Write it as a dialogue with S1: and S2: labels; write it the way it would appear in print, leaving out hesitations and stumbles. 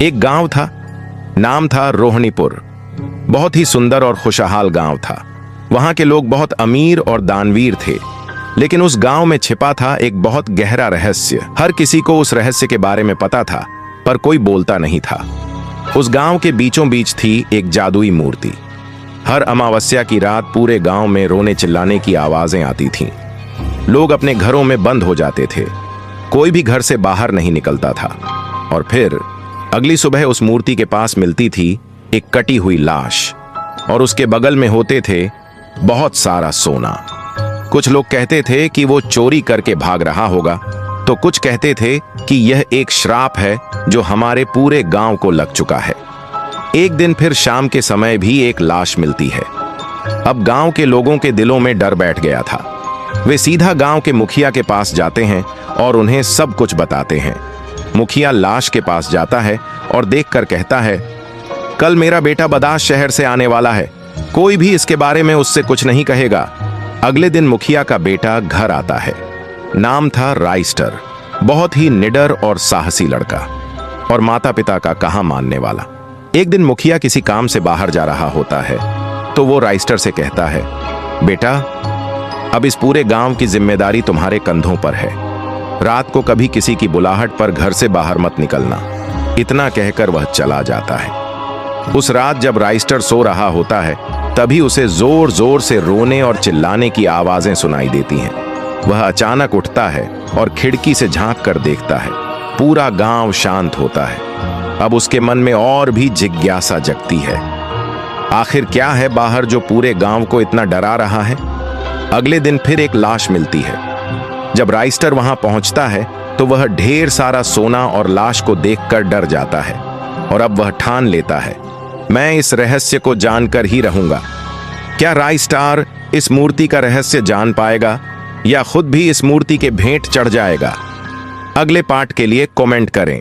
S1: एक गांव था, नाम था रोहिणीपुर। बहुत ही सुंदर और खुशहाल गांव था। वहां के लोग बहुत अमीर और दानवीर थे, लेकिन उस गांव में छिपा था एक बहुत गहरा रहस्य। हर किसी को उस रहस्य के बारे में पता था, पर कोई बोलता नहीं था। उस गांव के बीचों बीच थी एक जादुई मूर्ति। हर अमावस्या की रात पूरे गांव में रोने चिल्लाने की आवाजें आती थीं। लोग अपने घरों में बंद हो जाते थे, कोई भी घर से बाहर नहीं निकलता था। और फिर अगली सुबह उस मूर्ति के पास मिलती थी एक कटी हुई लाश, और उसके बगल में होते थे बहुत सारा सोना। कुछ लोग कहते थे कि वो चोरी करके भाग रहा होगा, तो कुछ कहते थे कि यह एक श्राप है जो हमारे पूरे गांव को लग चुका है। एक दिन फिर शाम के समय भी एक लाश मिलती है। अब गांव के लोगों के दिलों में डर बैठ गया था। वे सीधा गांव के मुखिया के पास जाते हैं और उन्हें सब कुछ बताते हैं। मुखिया लाश के पास जाता है और देखकर कहता है, कल मेरा बेटा बदास शहर से आने वाला है, कोई भी इसके बारे में उससे कुछ नहीं कहेगा। अगले दिन मुखिया का बेटा घर आता है। नाम था राइस्टर, बहुत ही निडर और साहसी लड़का, और माता पिता का कहा मानने वाला। एक दिन मुखिया किसी काम से बाहर जा रहा होता है, तो वो राइस्टर से कहता है, बेटा अब इस पूरे गांव की जिम्मेदारी तुम्हारे कंधों पर है। रात को कभी किसी की बुलाहट पर घर से बाहर मत निकलना। इतना कहकर वह चला जाता है। उस रात जब राइस्टर सो रहा होता है, तभी उसे जोर जोर से रोने और चिल्लाने की आवाजें सुनाई देती हैं। वह अचानक उठता है और खिड़की से झांक कर देखता है। पूरा गांव शांत होता है। अब उसके मन में और भी जिज्ञासा जगती है, आखिर क्या है बाहर जो पूरे गांव को इतना डरा रहा है। अगले दिन फिर एक लाश मिलती है। जब राइस्टर वहां पहुंचता है, तो वह ढेर सारा सोना और लाश को देखकर डर जाता है, और अब वह ठान लेता है, मैं इस रहस्य को जानकर ही रहूंगा। क्या राइस्टर इस मूर्ति का रहस्य जान पाएगा, या खुद भी इस मूर्ति के भेंट चढ़ जाएगा? अगले पार्ट के लिए कमेंट करें।